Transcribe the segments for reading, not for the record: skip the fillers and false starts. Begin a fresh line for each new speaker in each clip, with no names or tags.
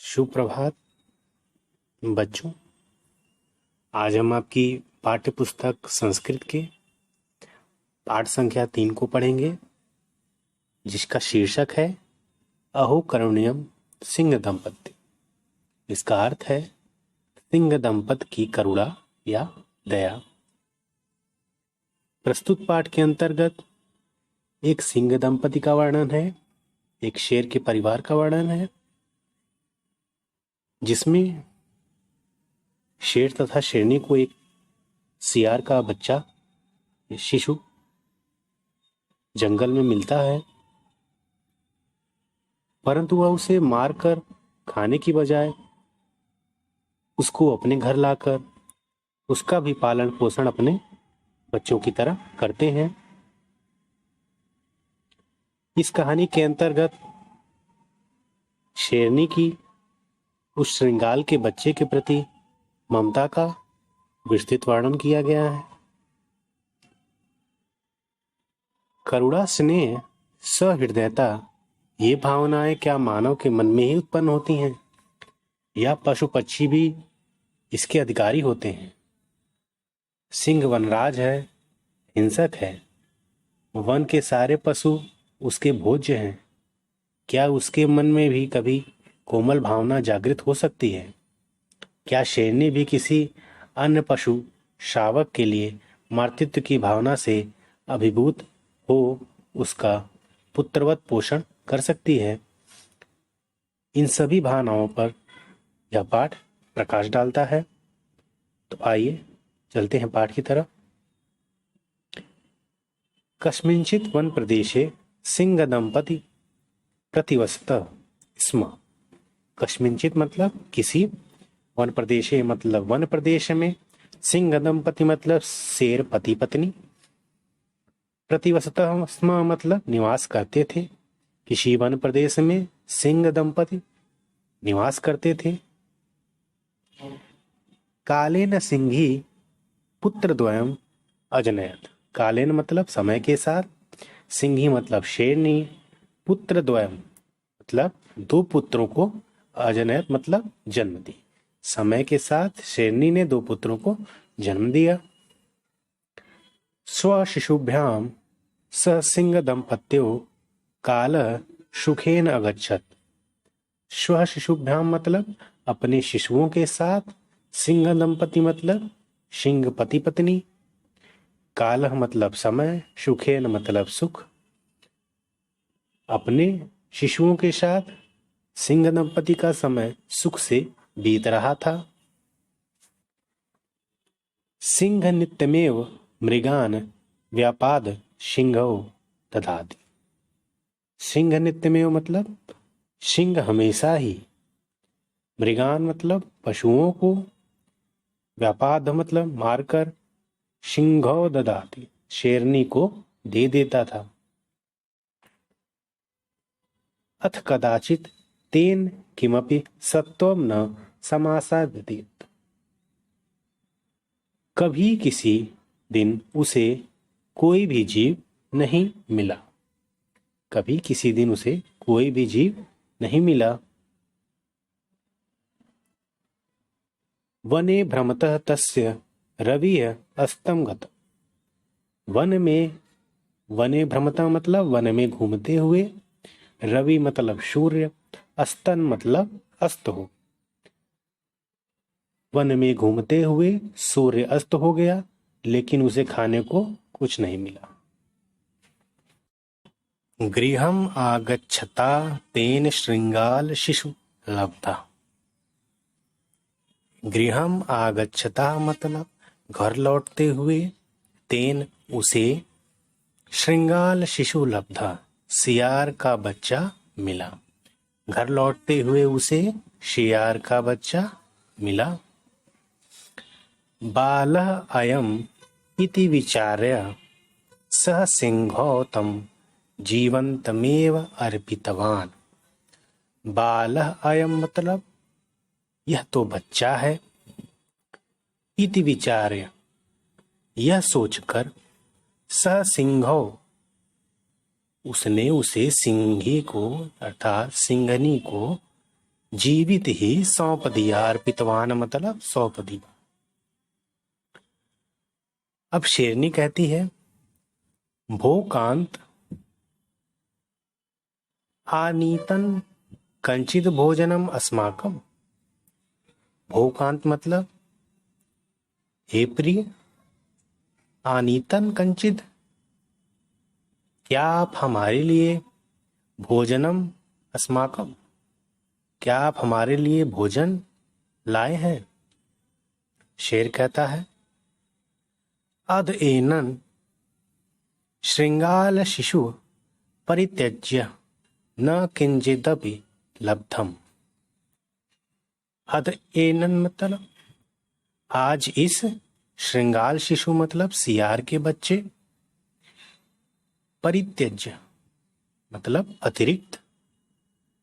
सुप्रभात बच्चों। आज हम आपकी पाठ्य पुस्तक संस्कृत के पाठ संख्या 3 को पढ़ेंगे, जिसका शीर्षक है अहो करुण्यम सिंह दंपति। इसका अर्थ है सिंह दंपति की करुणा या दया। प्रस्तुत पाठ के अंतर्गत एक सिंह दंपति का वर्णन है, एक शेर के परिवार का वर्णन है, जिसमें शेर तथा शेरनी को एक सियार का बच्चा शिशु जंगल में मिलता है, परंतु वह उसे मारकर खाने की बजाय उसको अपने घर लाकर उसका भी पालन पोषण अपने बच्चों की तरह करते हैं। इस कहानी के अंतर्गत शेरनी की उस श्रृंगाल के बच्चे के प्रति ममता का विस्तृत वर्णन किया गया है। करुणा, स्नेह, सहृदयता ये भावनाएं क्या मानव के मन में ही उत्पन्न होती हैं या पशु पक्षी भी इसके अधिकारी होते हैं? सिंह वनराज है, हिंसक है, वन के सारे पशु उसके भोज्य हैं। क्या उसके मन में भी कभी कोमल भावना जागृत हो सकती है? क्या शेरनी भी किसी अन्य पशु शावक के लिए मातृत्व की भावना से अभिभूत हो उसका पुत्रवत पोषण कर सकती है? इन सभी भावनाओं पर यह पाठ प्रकाश डालता है। तो आइए चलते हैं पाठ की तरफ। कस्मिंचित् वन प्रदेशे सिंह दंपति प्रतिवसतः स्म। कस्मिंचित् मतलब किसी, वन प्रदेशे मतलब वन प्रदेश में, सिंह दंपति मतलब शेर पति पत्नी, प्रतिवसतः स्म मतलब निवास करते थे। किसी वन प्रदेश में सिंह दंपति निवास करते थे। कालेन सिंही पुत्रद्वयम् अजनयत्। कालेन मतलब समय के साथ, सिंही मतलब शेरनी, पुत्रद्वयम् मतलब दो पुत्रों को, अजनयत मतलब जन्म दी। समय के साथ शेरनी ने दो पुत्रों को जन्म दिया। स्वशिशुभ्याम स सिंह दंपत्यो काल सुखेन अगच्छत। स्वशिशुभ्याम मतलब अपने शिशुओं के साथ, सिंह दंपति मतलब सिंह पति पत्नी, काल मतलब समय, सुखेन मतलब सुख। अपने शिशुओं के साथ सिंह दंपति का समय सुख से बीत रहा था। सिंह नित्यमेव मृगान व्यापाद सिंहो ददाति। सिंह नित्यमेव मतलब सिंह हमेशा ही, मृगान मतलब पशुओं को, व्यापाद मतलब मारकर, सिंहो ददाति शेरनी को दे देता था। अथ कदाचित तेन किमपि सत्वम न समासाद्येत। कभी किसी दिन उसे कोई भी जीव नहीं मिला। कभी किसी दिन उसे कोई भी जीव नहीं मिला। वने भ्रमतः तस्य रविः अस्तं गत। वन में, वने भ्रमतः मतलब वन में घूमते हुए, रवि मतलब सूर्य, अस्तन मतलब अस्त हो। वन में घूमते हुए सूर्य अस्त हो गया, लेकिन उसे खाने को कुछ नहीं मिला। गृहम आगच्छता तेन श्रृंगाल शिशु लब्धा। गृहम आगच्छता मतलब घर लौटते हुए, तेन उसे, श्रृंगाल शिशु लब्धा सियार का बच्चा मिला। घर लौटते हुए उसे सियार का बच्चा मिला। बालः अयम् इति विचार्य सः सिंहो तं जीवंतमेव अर्पितवान्। बालः अयम् मतलब यह तो बच्चा है, इति विचार्य यह सोचकर, सः सिंहो उसने उसे, सिंही को अर्थात सिंघनी को, जीवित ही सौंप दिया, अर्पितवान मतलब सौंप दिया। अब शेरनी कहती है, भोकांत आनीतन कंचित भोजनम अस्माकम। भोकांत मतलब हे प्रिय, आनीतन कंचित, क्या आप हमारे लिए भोजनम अस्माकम, क्या आप हमारे लिए भोजन लाए हैं। शेर कहता है, अद एनन श्रृंगाल शिशु परित्यज्य न किंचिदपि लब्धम। अद एनन मतलब आज इस, श्रृंगाल शिशु मतलब सियार के बच्चे, परित्यज्य मतलब अतिरिक्त,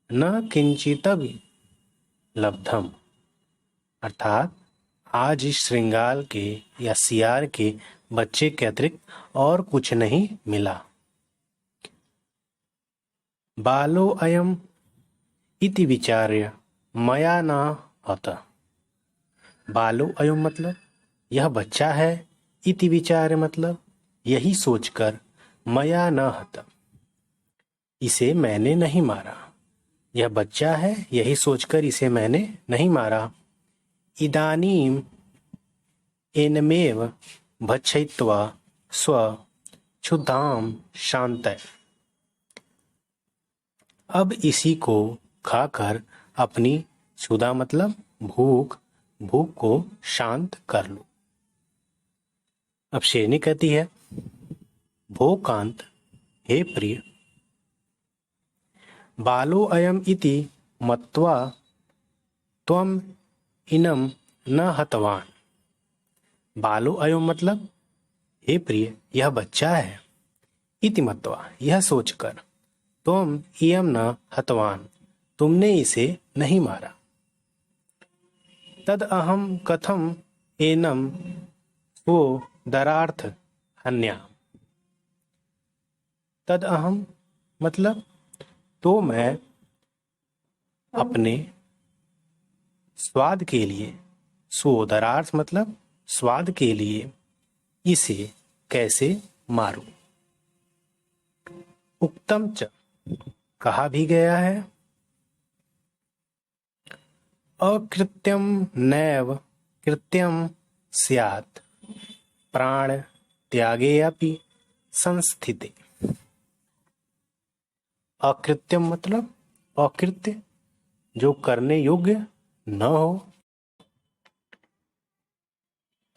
न किंचिदपि लब्धम अर्थात आज इस श्रृंगाल के या सियार के बच्चे के अतिरिक्त और कुछ नहीं मिला। बालो अयम इति विचार्य मया न हत। बालो अयम मतलब यह बच्चा है, इति विचार्य मतलब यही सोचकर, मया न हत इसे मैंने नहीं मारा। यह बच्चा है, यही सोचकर इसे मैंने नहीं मारा। इदानीम एनमेव भक्षयित्वा स्व क्षुधाम शांतये। अब इसी को खाकर अपनी क्षुधा मतलब भूख को शांत कर लो। अब शेरनी कहती है, भोकांत हे प्रिय, बालो अयम इति मत्वा त्वम इनम न हतवान। बालो अयम मतलब हे प्रिय, यह बच्चा है, इति मत्वा यह सोचकर, तुम इयम न हतवान तुमने इसे नहीं मारा। तद अहम कथम एनम वो दरार्थ हन्या। तद अहम मतलब तो मैं अपने स्वाद के लिए, स्वोदरार्थ मतलब स्वाद के लिए इसे कैसे मारूं। उक्तम च कहा भी गया है, अकृत्यम नैव कृत्यम स्यात् प्राण त्यागे अपि संस्थिते। अकृत्यम मतलब अकृत्य, जो करने योग्य न हो।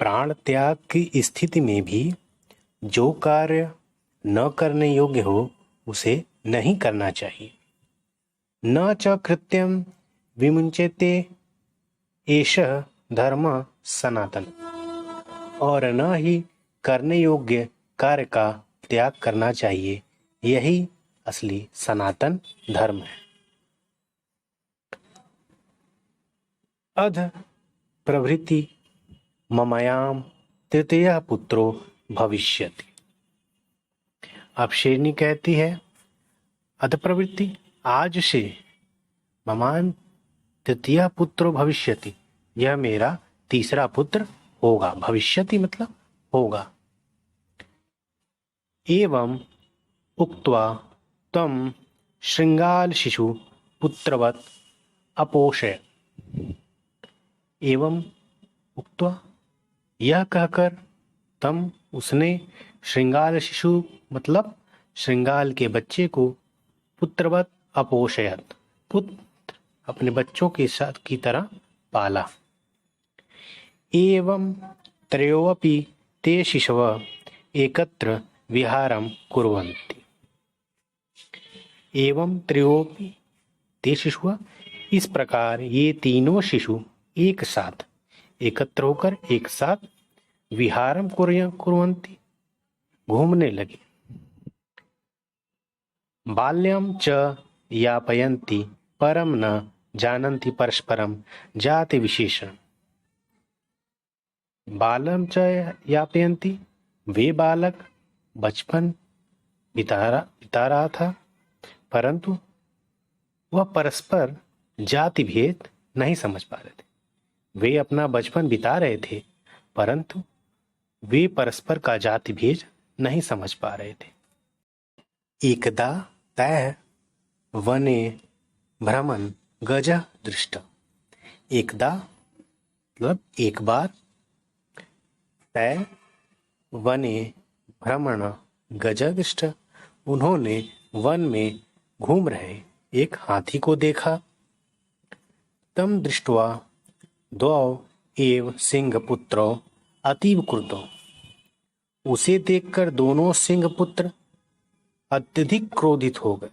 प्राण त्याग की स्थिति में भी जो कार्य न करने योग्य हो उसे नहीं करना चाहिए। न च कृत्यम विमुंचते एषः धर्म सनातन। और न ही करने योग्य कार्य का त्याग करना चाहिए, यही असली सनातन धर्म है। अध प्रभृति ममयाम तृतीय पुत्रो भविष्यति। अब शेरनी कहती है, अध प्रवृत्ति आज से, ममान तृतीय पुत्रो भविष्यति यह मेरा तीसरा पुत्र होगा। भविष्यति मतलब होगा। एवं उक्त्वा तम श्रृंगाल शिशु पुत्रवत अपोषय। एवं उक्त्वा यह कहकर, तम उसने, श्रृंगाल शिशु मतलब श्रृंगाल के बच्चे को, पुत्रवत अपोषयत पुत्र अपने बच्चों के साथ की तरह पाला। एवं त्रयोऽपि ते शिशवः एकत्र विहारं कुर्वन्ति। एवं त्रयोऽपि ते शिशवः, इस प्रकार ये तीनों शिशु एक साथ एकत्र होकर एक साथ विहारम कुर्वन्ति घूमने लगे। बाल्यम च यापयन्ति परम न जानन्ति परस्परम जाति विशेषण। बालम च यापयन्ति, वे बालक बचपन बिता रहा था, परंतु वह परस्पर जाति भेद नहीं समझ पा रहे थे। वे अपना बचपन बिता रहे थे, परंतु वे परस्पर का जाति भेद नहीं समझ पा रहे थे। एकदा तै वने भ्रमण गजः दृष्ट। एकदा मतलब एक बार, तै वने भ्रमण गजः दृष्ट, उन्होंने वन में घूम रहे एक हाथी को देखा। तम दृष्ट्वा द्वौ एव सिंहपुत्रौ अतीव क्रुद्धौ। उसे देखकर दोनों सिंहपुत्र अत्यधिक क्रोधित हो गए।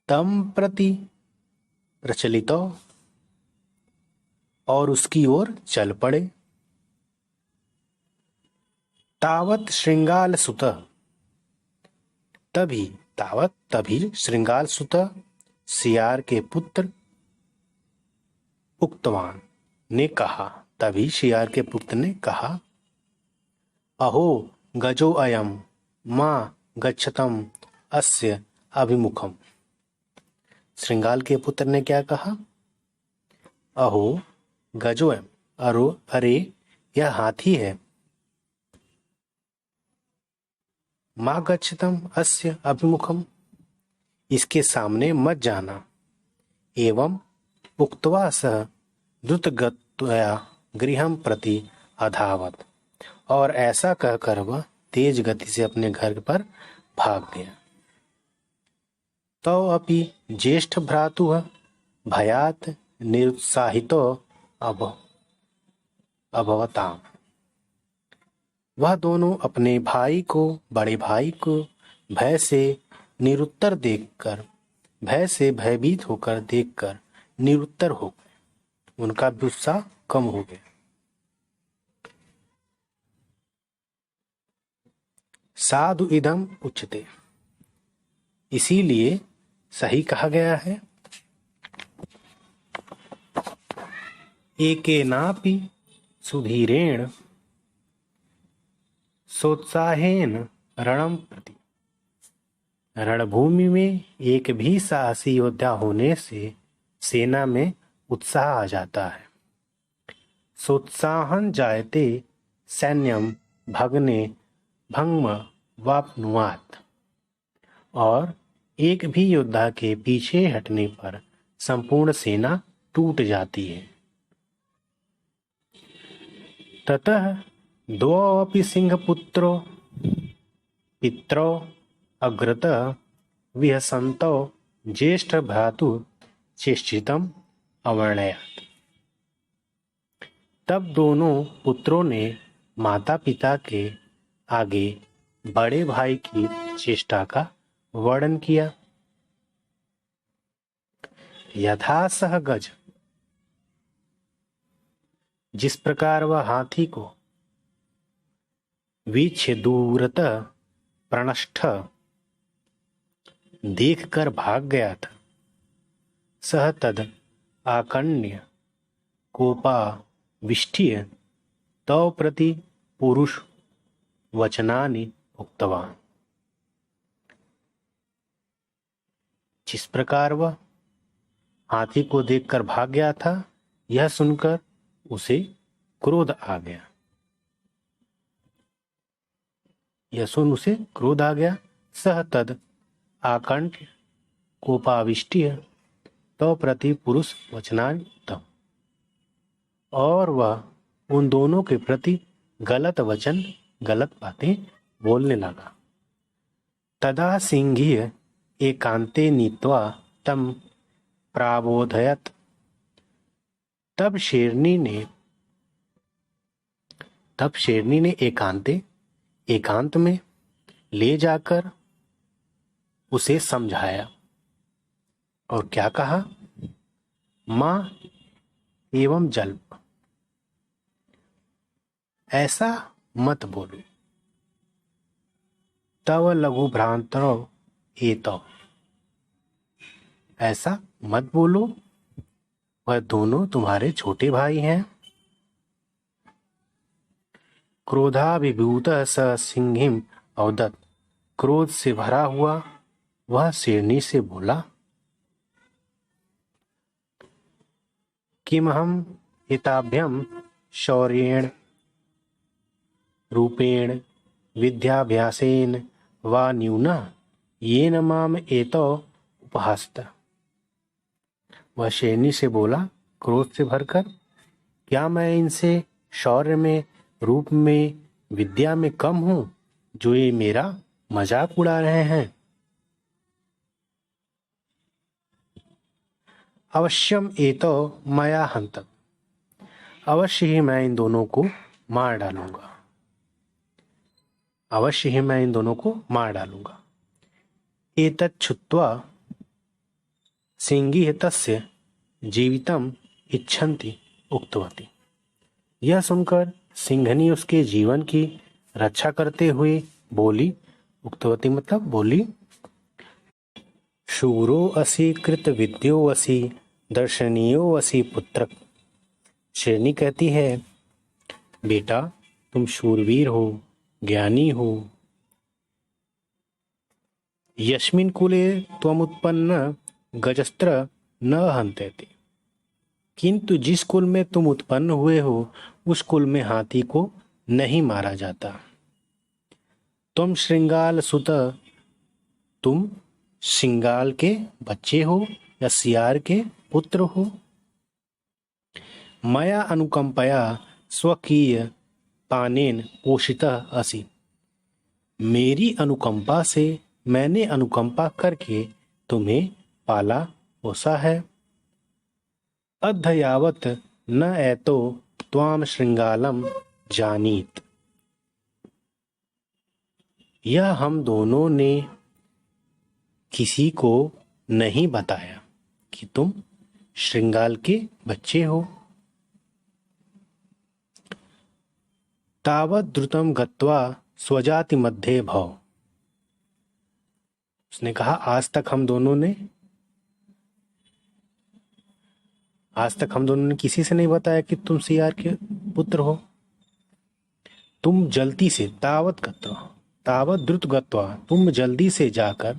तम प्रति प्रचलितो, और उसकी ओर चल पड़े। तावत श्रृंगाल सुतः, तभी श्रृंगाल सुतः सियार के पुत्र उक्तवान ने कहा, तभी सियार के पुत्र ने कहा, अहो गजो अयम मां गच्छतम अस्य अभिमुखम। श्रृंगाल के पुत्र ने क्या कहा? अहो गजो अयम, अरे यह हाथी है। मां गच्छतम अस्य अभिमुखम, इसके सामने मत जाना। एवं उक्त्वा सह द्रुतगत्या गृहं प्रति अधावत, और ऐसा कहकर वह तेज गति से अपने घर पर भाग गया। तौ अपि ज्येष्ठ भ्रातुः भयात् निरुत्साहितो अभवताम्। वह दोनों अपने बड़े भाई को भय से भयभीत होकर देखकर निरुत्तर हो गए। उनका भी उत्साह कम हो गया। साधु इदम उच्यते, इसीलिए सही कहा गया है, एकेनापि सुधीरेण सोत्साहेन रणम प्रति। रणभूमि में एक भी साहसी योद्धा होने से सेना में उत्साह आ जाता है। सोत्साहन जायते सैन्यम भगने भंगम वाप्नुवात, और एक भी योद्धा के पीछे हटने पर संपूर्ण सेना टूट जाती है। ततः द्वौ अपि सिंहपुत्रो पितरौ अग्रतः विहसन्तौ ज्येष्ठ भ्रातु चेष्टितम अवर्णयत्। तब दोनों पुत्रों ने माता पिता के आगे बड़े भाई की चेष्टा का वर्णन किया। यथा सह गज, जिस प्रकार वह हाथी को वीक्ष्य दूरतः प्रणष्ठ देखकर भाग गया था, सह तद आकण्य कोपाविष्ठ्य तौ प्रति पुरुष वचनानि उक्तवान्। जिस प्रकार वह हाथी को देखकर भाग गया था, यह सुनकर उसे क्रोध आ गया। सह तद आकण्ठ कोपाविष्टि तो प्रति पुरुष वचनानि उक्तम, और वह उन दोनों के प्रति गलत बातें बोलने लगा। तदा सिंह एकांते नीत्वा तम प्राबोधयत। तब शेरनी ने एकांत में ले जाकर उसे समझाया और क्या कहा? मां एवं जल्प, ऐसा मत बोलो। तव लघु भ्रांतरो एतौ, ऐसा मत बोलो, वह दोनों तुम्हारे छोटे भाई हैं। क्रोधाभिभूतः स सिंहिम अवदत्, क्रोध से भरा हुआ वह शेरनी से बोला, किमहम एताभ्यम शौर्येण रूपेण विद्याभ्यासेन वा न्यूनः येन माम एतो उपहासत। वह शेरनी से बोला क्रोध से भरकर, क्या मैं इनसे शौर्य में, रूप में, विद्या में कम हूं जो ये मेरा मजाक उड़ा रहे हैं? अवश्यम एतो मया हंतक, अवश्य ही मैं इन दोनों को मार डालूंगा, अवश्य ही मैं इन दोनों को मार डालूंगा। एतत् छुत्वा सिंही तस्य जीवितम इच्छन्ति उक्तवती। यह सुनकर सिंहनी उसके जीवन की रक्षा करते हुए बोली, उक्तवती मतलब बोली, शूरो असि कृत विद्यो असि दर्शनीयो असि पुत्रक। शेरनी कहती है, बेटा तुम शूरवीर हो, ज्ञानी हो, यस्मिन् कुले त्वमुत्पन्न गजस्त्र न हन्त्यते, किंतु जिस कुल में तुम उत्पन्न हुए हो उस कुल में हाथी को नहीं मारा जाता। तुम श्रृंगाल सुत, तुम श्रृंगाल के बच्चे हो या सियार के पुत्र हो। मया अनुकंपया स्वकीय पानेन पोषितः असि, मेरी अनुकंपा से, मैंने अनुकंपा करके तुम्हें पाला पोसा है। अद्यावत न एतो त्वाम श्रृंगालम जानीत, यह हम दोनों ने किसी को नहीं बताया कि तुम श्रृंगाल के बच्चे हो। तावत द्रुतम गत्वा स्वजाति मध्ये भव, उसने कहा आज तक हम दोनों ने किसी से नहीं बताया कि तुम सियार के पुत्र हो। तुम जल्दी से, तावत द्रुत गत्वा, तुम जल्दी से जाकर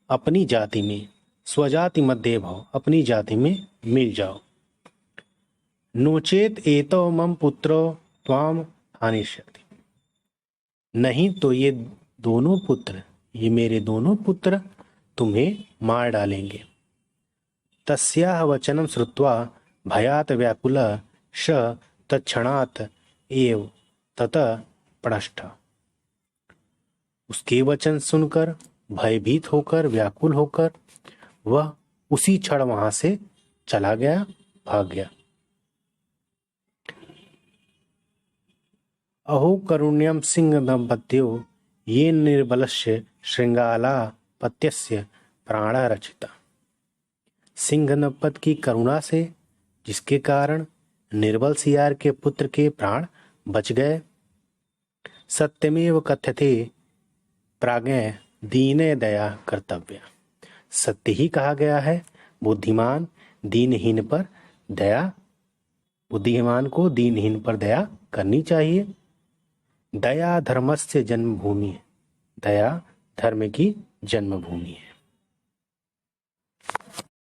अपनी जाति में, स्वजाति मध्ये भव, अपनी जाति में मिल जाओ। नोचेत एतो मम पुत्रो त्वाम हानिष्यति, नहीं तो ये दोनों पुत्र, ये मेरे दोनों पुत्र तुम्हें मार डालेंगे। तस्याः वचनं श्रुत्वा भयात् व्याकुलः स तत्क्षणात् एव ततः प्रणष्ट। उसके वचन सुनकर भयभीत होकर, व्याकुल होकर वह उसी क्षण वहां से चला गया, भाग गया। अहो करुण्यम सिंह दंपत्यो ये निर्बलस्य श्रृंगालापत्यस्य प्राणः रचिता। सिंह दंपत की करुणा से, जिसके कारण निर्बल सियार के पुत्र के प्राण बच गए। सत्यमेव कथ्यते प्राज्ञः दीने दया कर्तव्य, सत्य ही कहा गया है, बुद्धिमान दीनहीन पर दया, बुद्धिमान को दीनहीन पर दया करनी चाहिए। दया धर्मस्य जन्मभूमि है, दया धर्म की जन्मभूमि है।